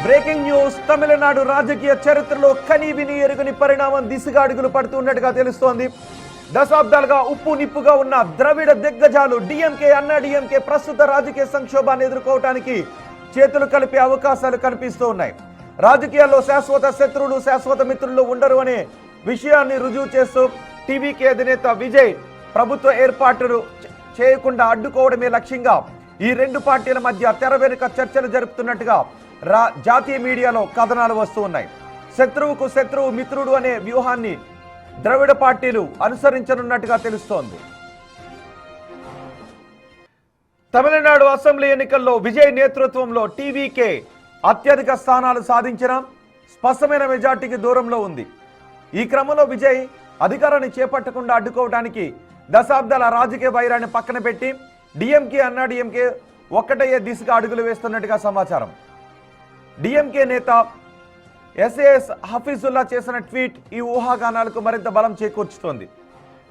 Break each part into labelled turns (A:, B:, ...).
A: Breaking news. Tamil Nadu రాజకీయ చరిత్రలో కనీవిని ఎరుగని పరిణామం దిశగా అడుగులు పడుతున్నట్టుగా తెలుస్తోంది. దశాబ్దాలుగా ఉప్పు నిప్పుగా ఉన్న ద్రవిడ దిగ్గజాలు డిఎంకే, అన్నా డిఎంకే ప్రస్తుత రాజకీయ సంక్షోభాన్ని ఎదుర్కోవడానికి చేతులు కలిపే అవకాశాలు కనిపిస్తూ ఉన్నాయి. రాజకీయాల్లో శాశ్వత శత్రువులు, శాశ్వత మిత్రులు ఉండరు అనే విషయాన్ని రుజువు చేస్తూ టీవీకే అధినేత విజయ్ ప్రభుత్వ ఏర్పాటును చేయకుండా అడ్డుకోవడమే లక్ష్యంగా ఈ రెండు పార్టీల మధ్య తెర వెనుక చర్చలు జరుపుతున్నట్టుగా జాతీయ మీడియాలో కథనాలు వస్తూ ఉన్నాయి. శత్రువుకు శత్రువు మిత్రుడు అనే వ్యూహాన్ని ద్రవిడ పార్టీలు అనుసరించనున్నట్టుగా తెలుస్తోంది. తమిళనాడు అసెంబ్లీ ఎన్నికల్లో విజయ్ నేతృత్వంలో టీవీకే అత్యధిక స్థానాలు సాధించిన స్పష్టమైన మెజార్టీకి దూరంలో ఉంది. ఈ క్రమంలో విజయ్ అధికారాన్ని చేపట్టకుండా అడ్డుకోవడానికి దశాబ్దాల రాజకీయ వైరాన్ని పక్కన పెట్టి డిఎంకే, అన్నా డిఎంకే ఒక్కటయ్యే దిశగా అడుగులు వేస్తున్నట్టుగా సమాచారం. డిఎంకే నేత ఎస్ఏఎస్ హఫీజుల్లా చేసిన ట్వీట్ ఈ ఊహాగానాలకు మరింత బలం చేకూర్చుతోంది.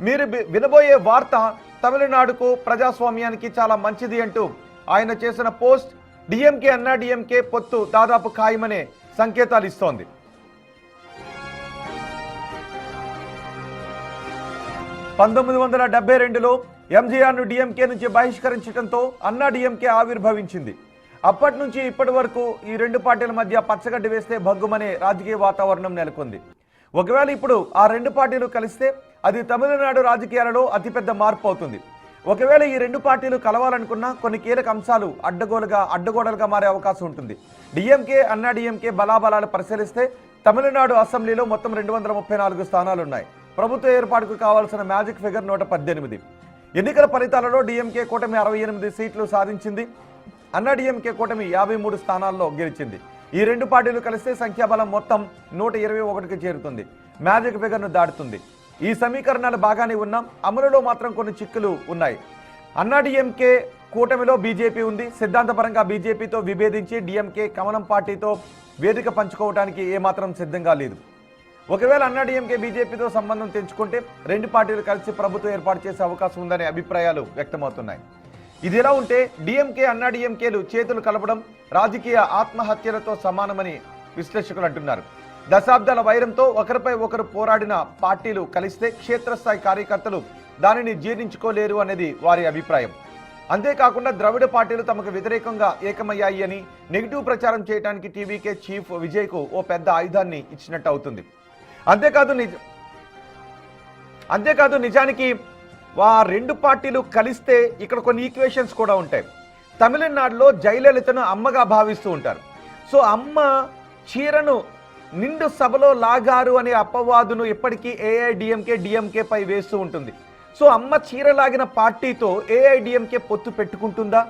A: మీరు వినబోయే వార్త తమిళనాడుకు, ప్రజాస్వామ్యానికి చాలా మంచిది అంటూ ఆయన చేసిన పోస్ట్ డిఎంకే, అన్నా డిఎంకే పొత్తు దాదాపు ఖాయమనే సంకేతాలు ఇస్తోంది. 1972లో ఎంజీఆర్ను డిఎంకే నుంచి బహిష్కరించడంతో అన్నా డిఎంకే ఆవిర్భవించింది. అప్పటి నుంచి ఇప్పటి వరకు ఈ రెండు పార్టీల మధ్య పచ్చగడ్డి వేస్తే భగ్గుమనే రాజకీయ వాతావరణం నెలకొంది. ఒకవేళ ఇప్పుడు ఆ రెండు పార్టీలు కలిస్తే అది తమిళనాడు రాజకీయాలలో అతిపెద్ద మార్పు అవుతుంది. ఒకవేళ ఈ రెండు పార్టీలు కలవాలనుకున్నా కొన్ని కీలక అంశాలు అడ్డగోడలుగా మారే అవకాశం ఉంటుంది. డిఎంకే, అన్నా డిఎంకే బలాబలాలు పరిశీలిస్తే తమిళనాడు అసెంబ్లీలో మొత్తం 234 స్థానాలు ఉన్నాయి. ప్రభుత్వ ఏర్పాటుకు కావాల్సిన మ్యాజిక్ ఫిగర్ 118. ఎన్నికల ఫలితాలలో డిఎంకే కూటమి 68 సీట్లు సాధించింది. అన్నా డిఎంకే కూటమి 53 స్థానాల్లో గెలిచింది. ఈ రెండు పార్టీలు కలిస్తే సంఖ్యాబలం మొత్తం 121కి చేరుతుంది. మ్యాజిక్ ఫిగర్ను దాటుతుంది. ఈ సమీకరణాలు బాగానే ఉన్నాం, అమలులో మాత్రం కొన్ని చిక్కులు ఉన్నాయి. అన్నా డిఎంకే కూటమిలో బీజేపీ ఉంది. సిద్ధాంతపరంగా బీజేపీతో విభేదించి డిఎంకే కమలం పార్టీతో వేదిక పంచుకోవడానికి ఏమాత్రం సిద్ధంగా లేదు. ఒకవేళ అన్నా డిఎంకే బీజేపీతో సంబంధం తెంచుకుంటే రెండు పార్టీలు కలిసి ప్రభుత్వం ఏర్పాటు చేసే అవకాశం ఉందనే అభిప్రాయాలు వ్యక్తమవుతున్నాయి. ఇదిలా ఉంటే డిఎంకే, అన్నా డిఎంకేలు చేతులు కలపడం రాజకీయ ఆత్మహత్యలతో సమానమని విశ్లేషకులు అంటున్నారు. దశాబ్దాల వైరంతో ఒకరిపై ఒకరు పోరాడిన పార్టీలు కలిస్తే క్షేత్రస్థాయి కార్యకర్తలు దానిని జీర్ణించుకోలేరు అనేది వారి అభిప్రాయం. అంతేకాకుండా ద్రవిడ పార్టీలు తమకు వ్యతిరేకంగా ఏకమయ్యాయి అని నెగిటివ్ ప్రచారం చేయడానికి టీవీకే చీఫ్ విజయ్కు ఓ పెద్ద ఆయుధాన్ని ఇచ్చినట్టు అవుతుంది. అంతేకాదు నిజానికి ఆ రెండు పార్టీలు కలిస్తే ఇక్కడ కొన్ని ఈక్వేషన్స్ కూడా ఉంటాయి. తమిళనాడులో జయలలితను అమ్మగా భావిస్తూ ఉంటారు. సో అమ్మ చీరను నిండు సభలో లాగారు అనే అపవాదును ఎప్పటికీ ఏఐడిఎంకే, డిఎంకే పై వేస్తూ ఉంటుంది. సో అమ్మ చీర లాగిన పార్టీతో ఏఐడిఎంకే పొత్తు పెట్టుకుంటుందా?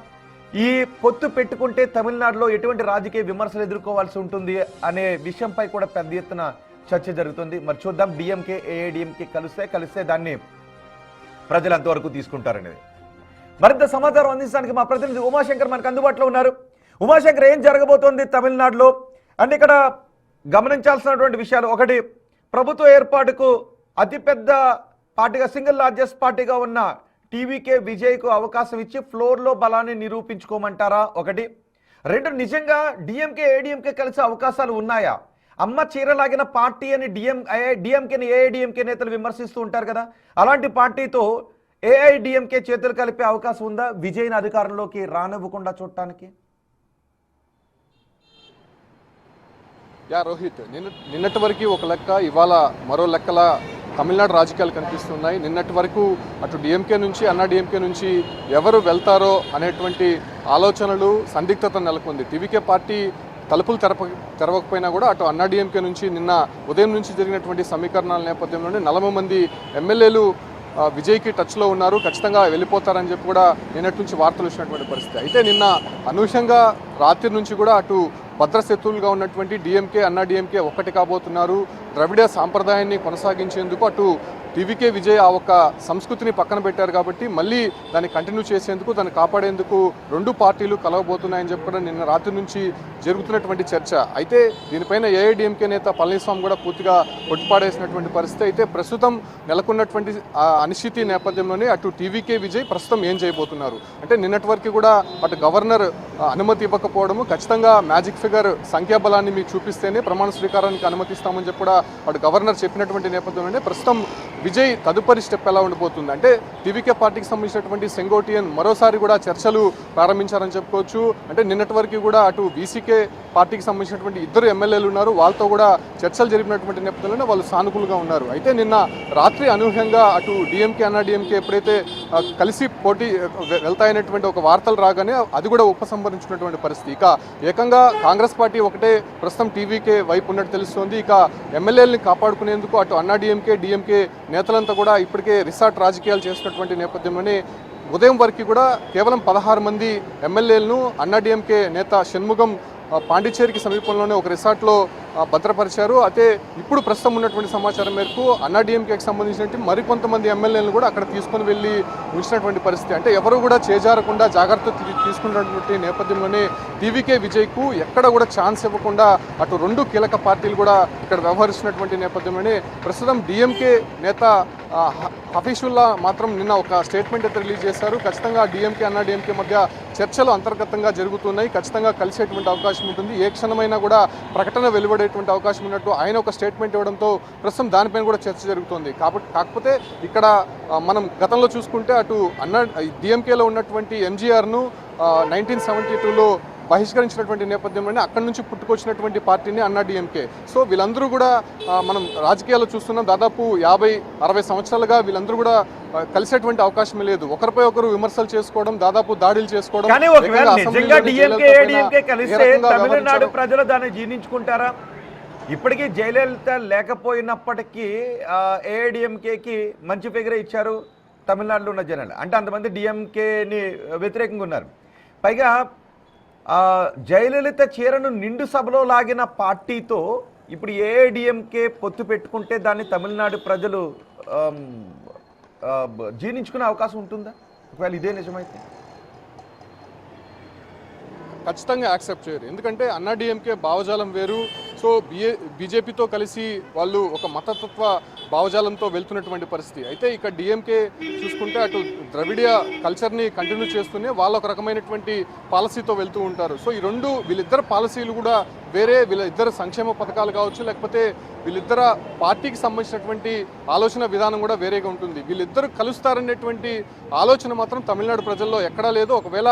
A: ఈ పొత్తు పెట్టుకుంటే తమిళనాడులో ఎటువంటి రాజకీయ విమర్శలు ఎదుర్కోవాల్సి ఉంటుంది అనే విషయంపై కూడా పెద్ద ఎత్తున చర్చ జరుగుతుంది. మరి చూద్దాం, డిఎంకే, ఏఐడిఎంకే కలిస్తే దాన్ని ప్రజలు అంతవరకు తీసుకుంటారనేది. మరింత సమాచారం అందించడానికి మా ప్రతినిధి ఉమాశంకర్ మనకు అందుబాటులో ఉన్నారు. ఉమాశంకర్, ఏం జరగబోతోంది తమిళనాడులో? అంటే ఇక్కడ గమనించాల్సినటువంటి విషయాలు, ఒకటి, ప్రభుత్వ ఏర్పాటుకు అతిపెద్ద పార్టీగా, సింగిల్ లార్జెస్ట్ పార్టీగా ఉన్న టీవీకే విజయ్కు అవకాశం ఇచ్చి ఫ్లోర్లో బలాన్ని నిరూపించుకోమంటారా? ఒకటి. రెండు, నిజంగా డిఎంకే, ఏడిఎంకే కలిసే అవకాశాలు ఉన్నాయా? అమ్మ చీరలాగిన పార్టీ అని డిఎంకేని ఏఐడిఎంకే నేతలు విమర్శిస్తూ ఉంటారు కదా, అలాంటి పార్టీతో ఏఐడిఎంకే చేతులు కలిపే అవకాశం ఉందా విజయ్ని అధికారంలోకి రానివ్వకుండా చూడటానికి?
B: రోహిత్, నిన్నటి వరకు ఒక లెక్క, ఇవాళ మరో లెక్కల తమిళనాడు రాజకీయాలు కనిపిస్తున్నాయి. నిన్నటి వరకు అటు డిఎంకే నుంచి, అన్నా డిఎంకే నుంచి ఎవరు వెళ్తారో అనేటువంటి ఆలోచనలు, సందిగ్ధత నెలకొంది. టీవీకే పార్టీ తలుపులు తెరవకపోయినా కూడా అటు అన్నా డిఎంకే నుంచి నిన్న ఉదయం నుంచి జరిగినటువంటి సమీకరణాల నేపథ్యంలోనే 40 మంది ఎమ్మెల్యేలు విజయ్కి టచ్లో ఉన్నారు, ఖచ్చితంగా వెళ్ళిపోతారని చెప్పి కూడా నిన్నటి నుంచి వార్తలు వచ్చినటువంటి పరిస్థితి. అయితే నిన్న అనూహ్యంగా రాత్రి నుంచి కూడా అటు భద్రశత్రువులుగా ఉన్నటువంటి డిఎంకే, అన్నా డిఎంకే ఒక్కటి కాబోతున్నారు. ద్రవిడ సాంప్రదాయాన్ని కొనసాగించేందుకు అటు టీవీకే విజయ్ ఆ ఒక్క సంస్కృతిని పక్కన పెట్టారు కాబట్టి మళ్ళీ దాన్ని కంటిన్యూ చేసేందుకు దాన్ని కాపాడేందుకు రెండు పార్టీలు కలవబోతున్నాయని చెప్పి కూడా నిన్న రాత్రి నుంచి జరుగుతున్నటువంటి చర్చ. అయితే దీనిపైన ఏఐడిఎంకే నేత పళనిస్వామి కూడా పూర్తిగా కొట్టిపాడేసినటువంటి పరిస్థితి. అయితే ప్రస్తుతం నెలకొన్నటువంటి అనిశ్చితి నేపథ్యంలోనే అటు టీవీకే విజయ్ ప్రస్తుతం ఏం చేయబోతున్నారు అంటే నిన్నటి వరకు కూడా అటు గవర్నర్ అనుమతి ఇవ్వకపోవడము, ఖచ్చితంగా మ్యాజిక్ ఫిగర్ సంఖ్యాబలాన్ని మీకు చూపిస్తేనే ప్రమాణ స్వీకారానికి అనుమతిస్తామని చెప్పి కూడా అటు గవర్నర్ చెప్పినటువంటి నేపథ్యంలోనే ప్రస్తుతం విజయ్ తదుపరి స్టెప్ ఎలా ఉండబోతుంది అంటే టీవీకే పార్టీకి సంబంధించినటువంటి సెంగోటియన్ మరోసారి కూడా చర్చలు ప్రారంభించారని చెప్పుకోవచ్చు. అంటే నిన్నటి వరకు కూడా అటు బీసీకే పార్టీకి సంబంధించినటువంటి ఇద్దరు ఎమ్మెల్యేలు ఉన్నారు, వాళ్ళతో కూడా చర్చలు జరిపినటువంటి నేపథ్యంలోనే వాళ్ళు సానుకూలంగా ఉన్నారు. అయితే నిన్న రాత్రి అనూహ్యంగా అటు డిఎంకే అన్నాడీఎంకే ఎప్పుడైతే కలిసి పోటీ వెళ్తాయనేటువంటి ఒక వార్తలు రాగానే అది కూడా ఉపసంహరించుకున్నటువంటి పరిస్థితి. ఇక ఏకంగా కాంగ్రెస్ పార్టీ ఒకటే ప్రస్తుతం టీవీకే వైపు ఉన్నట్టు తెలుస్తోంది. ఇక ఎమ్మెల్యేలని కాపాడుకునేందుకు అటు అన్నాడీఎంకే డిఎంకే నేతలంతా కూడా ఇప్పటికే రిసార్ట్ రాజకీయాలు చేస్తున్నటువంటి నేపథ్యంలోనే ఉదయం వరకు కూడా కేవలం 16 మంది ఎమ్మెల్యేలను అన్నాడీఎంకే నేత షణ్ముగం పాండిచ్చేరికి సమీపంలోనే ఒక రిసార్ట్లో భద్రపరిచారు. అయితే ఇప్పుడు ప్రస్తుతం ఉన్నటువంటి సమాచారం మేరకు అన్నాడీఎంకేకి సంబంధించినట్టు మరికొంతమంది ఎమ్మెల్యేలను కూడా అక్కడ తీసుకొని వెళ్ళి ఉంచినటువంటి పరిస్థితి. అంటే ఎవరు కూడా చేజారకుండా జాగ్రత్త తీసుకున్నటువంటి నేపథ్యంలోనే టీవీకే విజయ్కు ఎక్కడ కూడా ఛాన్స్ ఇవ్వకుండా అటు రెండు కీలక పార్టీలు కూడా ఇక్కడ వ్యవహరిస్తున్నటువంటి నేపథ్యంలోనే ప్రస్తుతం డిఎంకే నేత హఫీజుల్లా మాత్రం నిన్న ఒక స్టేట్మెంట్ అయితే రిలీజ్ చేశారు. ఖచ్చితంగా డిఎంకే అన్నాడీఎంకే మధ్య చర్చలు అంతర్గతంగా జరుగుతున్నాయి, ఖచ్చితంగా కలిసేటువంటి అవకాశం ఉంటుంది, ఏ క్షణమైనా కూడా ప్రకటన వెలువడేటువంటి అవకాశం ఉన్నట్టు ఆయన ఒక స్టేట్మెంట్ ఇవ్వడంతో ప్రస్తుతం దానిపైన కూడా చర్చ జరుగుతుంది. కాకపోతే ఇక్కడ మనం గతంలో చూసుకుంటే అటు డిఎంకేలో ఉన్నటువంటి ఎంజీఆర్ను 1972లో బహిష్కరించినటువంటి నేపథ్యంలోనే అక్కడి నుంచి పుట్టుకొచ్చినటువంటి పార్టీని అన్నాడీఎంకే. సో వీళ్ళందరూ కూడా మనం రాజకీయాల్లో చూస్తున్నాం, దాదాపు 50-60 సంవత్సరాలుగా వీళ్ళందరూ కూడా కలిసేటువంటి అవకాశం లేదు. ఒకరిపై ఒకరు విమర్శలు చేసుకోవడం, దాదాపు దాడులు చేసుకోవడం.
A: కానీ ఒకవేళ నిజంగా డిఎంకే ఏడీఎంకే కలిస్తే తమిళనాడు ప్రజలు దాన్ని జీర్ణించుకుంటారా? ఇప్పటికీ జయలలిత లేకపోయినప్పటికీ ఏఐడిఎంకేకి మంచి ఫిగరే ఇచ్చారు తమిళనాడులో ఉన్న జనాలు. అంటే అంతమంది డిఎంకేని వ్యతిరేకంగా ఉన్నారు. పైగా జయలలిత చీరను నిండు సభలో లాగిన పార్టీతో ఇప్పుడు ఏఐడిఎంకే పొత్తు పెట్టుకుంటే దాన్ని తమిళనాడు ప్రజలు జీర్ణించుకునే అవకాశం ఉంటుందా ఒకవేళ ఇదే నిజమైతే?
B: ఖచ్చితంగా యాక్సెప్ట్ చేయరు. ఎందుకంటే అన్నాడీఎంకే భావజాలం వేరు. సో బీజేపీతో కలిసి వాళ్ళు ఒక మతతత్వ భావజాలంతో వెళ్తున్నటువంటి పరిస్థితి. అయితే ఇక్కడ డిఎంకే చూసుకుంటే అటు ద్రవిడ కల్చర్ని కంటిన్యూ చేస్తూనే వాళ్ళు ఒక రకమైనటువంటి పాలసీతో వెళ్తూ ఉంటారు. సో ఈ వీళ్ళిద్దరు పాలసీలు కూడా వేరే, వీళ్ళిద్దరు సంక్షేమ పథకాలు కావచ్చు, లేకపోతే వీళ్ళిద్దరు పార్టీకి సంబంధించినటువంటి ఆలోచన విధానం కూడా వేరేగా ఉంటుంది. వీళ్ళిద్దరు కలుస్తారనేటువంటి ఆలోచన మాత్రం తమిళనాడు ప్రజల్లో ఎక్కడా లేదు. ఒకవేళ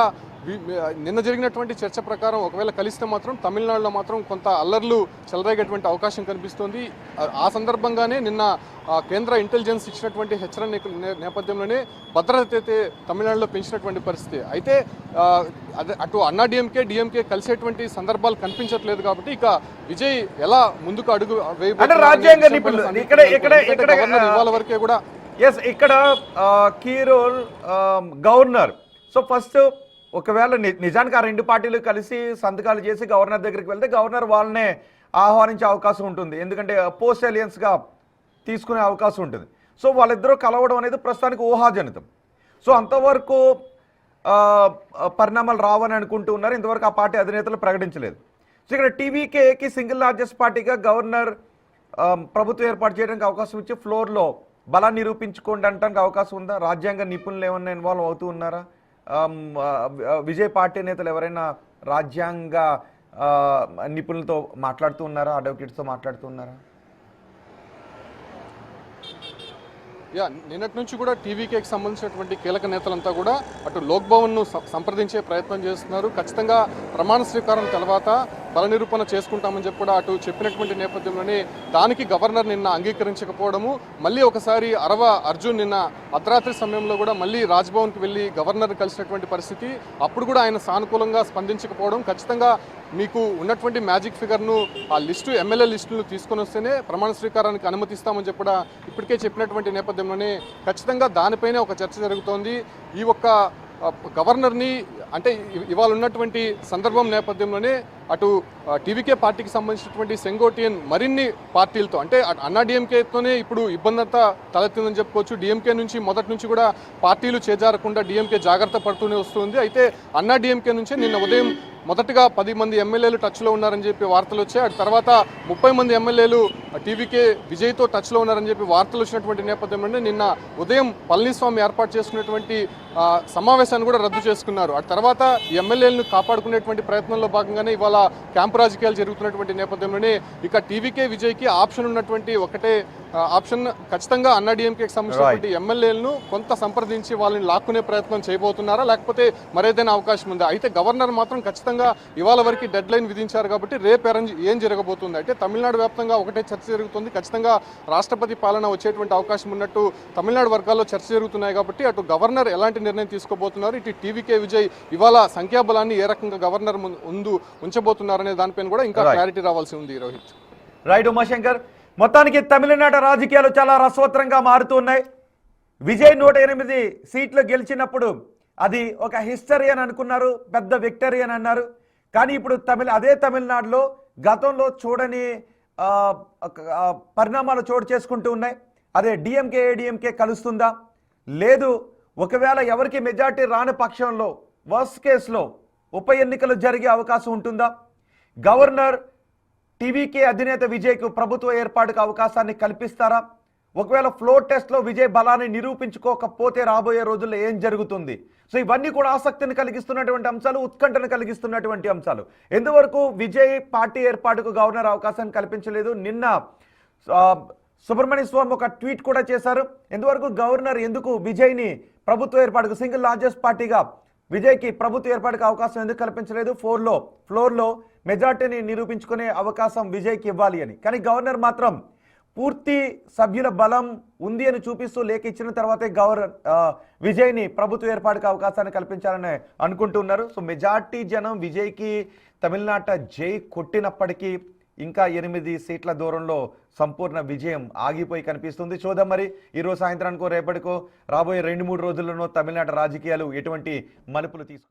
B: నిన్న జరిగినటువంటి చర్చ ప్రకారం ఒకవేళ కలిస్తే మాత్రం తమిళనాడులో మాత్రం కొంత అల్లర్లు చెలరేగేటువంటి అవకాశం కనిపిస్తోంది. ఆ సందర్భంగానే నిన్న కేంద్ర ఇంటెలిజెన్స్ ఇచ్చినటువంటి హెచ్చరిక నేపథ్యంలోనే భద్రత అయితే తమిళనాడులో పెంచినటువంటి పరిస్థితి. అయితే అటు అన్నాడీఎంకే డిఎంకే కలిసేటువంటి సందర్భాలు కనిపించట్లేదు కాబట్టి ఇక విజయ్ ఎలా ముందుకు అడుగు ఇవాళ వరకే కూడా
A: ఇక్కడ కీరోల్ గవర్నర్. సో ఫస్ట్ ఒకవేళ నిజానికి ఆ రెండు పార్టీలు కలిసి సంతకాలు చేసి గవర్నర్ దగ్గరికి వెళ్తే గవర్నర్ వాళ్ళనే ఆహ్వానించే అవకాశం ఉంటుంది, ఎందుకంటే పోస్ట్ అలియన్స్గా తీసుకునే అవకాశం ఉంటుంది. సో వాళ్ళిద్దరూ కలవడం అనేది ప్రస్తుతానికి ఊహాజనితం. సో అంతవరకు పరిణామాలు రావని అనుకుంటూ ఉన్నారు. ఇంతవరకు ఆ పార్టీ అధినేతలు ప్రకటించలేదు. సో ఇక్కడ టీవీకేకి సింగిల్ లార్జెస్ట్ పార్టీగా గవర్నర్ ప్రభుత్వం ఏర్పాటు చేయడానికి అవకాశం ఇచ్చి ఫ్లోర్లో బలాన్ని నిరూపించుకోండి అనడానికి అవకాశం ఉందా? రాజ్యాంగ నిపుణులు ఏమన్నా ఇన్వాల్వ్ అవుతూ ఉన్నారా? విజయ్ పార్టీ నేతలు ఎవరైనా రాజ్యాంగ నిపుణులతో మాట్లాడుతూ ఉన్నారా? అడ్వకేట్స్తో మాట్లాడుతూ ఉన్నారా?
B: నిన్నటి నుంచి కూడా టీవీకేకి సంబంధించినటువంటి కీలక నేతలంతా కూడా అటు లోక్ భవన్ను సంప్రదించే ప్రయత్నం చేస్తున్నారు. ఖచ్చితంగా ప్రమాణ స్వీకారం తర్వాత బల నిరూపణ చేసుకుంటామని చెప్పి కూడా అటు చెప్పినటువంటి నేపథ్యంలోనే దానికి గవర్నర్ నిన్న అంగీకరించకపోవడము, మళ్ళీ ఒకసారి అర్జున్ నిన్న అర్ధరాత్రి సమయంలో కూడా మళ్ళీ రాజ్భవన్కి వెళ్ళి గవర్నర్ కలిసినటువంటి పరిస్థితి. అప్పుడు కూడా ఆయన సానుకూలంగా స్పందించకపోవడం, ఖచ్చితంగా మీకు ఉన్నటువంటి మ్యాజిక్ ఫిగర్ను ఆ లిస్టు ఎమ్మెల్యే లిస్టును తీసుకొని వస్తేనే ప్రమాణ స్వీకారానికి అనుమతిస్తామని చెప్పి కూడా ఇప్పటికే చెప్పినటువంటి నేపథ్యంలోనే ఖచ్చితంగా దానిపైనే ఒక చర్చ జరుగుతోంది. ఈ ఒక్క గవర్నర్ని అంటే ఇవాళ ఉన్నటువంటి సందర్భం నేపథ్యంలోనే అటు టీవీకే పార్టీకి సంబంధించినటువంటి సెంగోటియన్ మరిన్ని పార్టీలతో అంటే అన్నా డిఎంకేతోనే ఇప్పుడు ఇబ్బంది అంతా తలెత్తిందని చెప్పుకోవచ్చు. డిఎంకే నుంచి మొదటి నుంచి కూడా పార్టీలు చేజారకుండా డిఎంకే జాగ్రత్త పడుతూనే వస్తుంది. అయితే అన్నా డిఎంకే నుంచే నిన్న ఉదయం మొదటగా 10 మంది ఎమ్మెల్యేలు టచ్లో ఉన్నారని చెప్పి వార్తలు వచ్చాయి. ఆ తర్వాత 30 మంది ఎమ్మెల్యేలు టీవీకే విజయ్తో టచ్లో ఉన్నారని చెప్పి వార్తలు వచ్చినటువంటి నేపథ్యంలోనే నిన్న ఉదయం పళనిస్వామి ఏర్పాటు చేసుకున్నటువంటి సమావేశాన్ని కూడా రద్దు చేసుకున్నారు. ఆ తర్వాత ఎమ్మెల్యేలను కాపాడుకునేటువంటి ప్రయత్నంలో భాగంగానే ఇవాళ క్యాంపు రాజకీయాలు జరుగుతున్నటువంటి నేపథ్యంలోనే ఇక టీవీకే విజయ్కి ఆప్షన్ ఉన్నటువంటి ఒకటే ఆప్షన్, ఖచ్చితంగా అన్నా డిఎంకేకి సంబంధించినటువంటి ఎమ్మెల్యేలను కొంత సంప్రదించి వాళ్ళని లాక్కునే ప్రయత్నం చేయబోతున్నారా, లేకపోతే మరేదైనా అవకాశం ఉందా? అయితే గవర్నర్ మాత్రం ఖచ్చితంగా ఇవాళ వరకు డెడ్ లైన్ విధించారు కాబట్టి రేపు ఏం జరగబోతుంది అంటే తమిళనాడు వ్యాప్తంగా ఒకటే చర్చ జరుగుతుంది. ఖచ్చితంగా రాష్ట్రపతి పాలన వచ్చేటువంటి అవకాశం ఉన్నట్టు తమిళనాడు వర్గాల్లో చర్చ జరుగుతున్నాయి కాబట్టి అటు గవర్నర్ ఎలాంటి నిర్ణయం తీసుకోబోతున్నారు, ఇటు టీవీకే విజయ్ ఇవాళ సంఖ్యాబలాన్ని ఏ రకంగా గవర్నర్ ముందు ఉంచబోతున్నారనే దానిపైన కూడా ఇంకా క్లారిటీ రావాల్సి ఉంది. రోహిత్.
A: రైట్ ఉమాశంకర్, మొత్తానికి తమిళనాడు రాజకీయాలు చాలా రసవత్రంగా మారుతున్నాయి. విజయ్ 108 సీట్లు గెలిచినప్పుడు అది ఒక హిస్టరీ అని అనుకున్నారు, పెద్ద విక్టరీ అని అన్నారు. కానీ ఇప్పుడు అదే తమిళనాడులో గతంలో చూడని పరిణామాలు చోటు చేసుకుంటూ ఉన్నాయి. అదే డిఎంకే ఏడిఎంకే కలుస్తుందా లేదు, ఒకవేళ ఎవరికి మెజార్టీ రాని పక్షంలో వర్స్ట్ కేసులో ఉప ఎన్నికలు జరిగే అవకాశం ఉంటుందా, గవర్నర్ టీవీకే అధినేత విజయ్కు ప్రభుత్వ ఏర్పాటుకు అవకాశాన్ని కల్పిస్తారా, ఒకవేళ ఫ్లోర్ టెస్ట్లో విజయ్ బలాన్ని నిరూపించుకోకపోతే రాబోయే రోజుల్లో ఏం జరుగుతుంది? సో ఇవన్నీ కూడా ఆసక్తిని కలిగిస్తున్నటువంటి అంశాలు, ఉత్కంఠను కలిగిస్తున్నటువంటి అంశాలు. ఎందువరకు విజయ్ పార్టీ ఏర్పాటుకు గవర్నర్ అవకాశాన్ని కల్పించలేదు? నిన్న సుబ్రహ్మణ్య స్వామి ఒక ట్వీట్ కూడా చేశారు. ఎందువరకు గవర్నర్ ఎందుకు విజయ్ని ప్రభుత్వ ఏర్పాటుకు సింగిల్ లార్జెస్ట్ పార్టీగా విజయ్కి ప్రభుత్వ ఏర్పాటుకు అవకాశం ఎందుకు కల్పించలేదు? ఫ్లోర్లో మెజార్టీని నిరూపించుకునే అవకాశం విజయ్కి ఇవ్వాలి అని. కానీ గవర్నర్ మాత్రం పూర్తి సభ్యుల బలం ఉంది అని చూపిస్తూ లేఖ ఇచ్చిన తర్వాతే విజయ్ని ప్రభుత్వ ఏర్పాటుకు అవకాశాన్ని కల్పించాలని అనుకుంటున్నారు. సో మెజార్టీ జనం విజయ్కి తమిళనాట జై కొట్టినప్పటికీ ఇంకా 8 సీట్ల దూరంలో సంపూర్ణ విజయం ఆగిపోయి కనిపిస్తుంది. చూద్దాం మరి ఈరోజు సాయంత్రానికో రేపటికో రాబోయే 2-3 రోజుల్లోనో తమిళనాడు రాజకీయాలు ఎటువంటి మలుపులు తీసుకు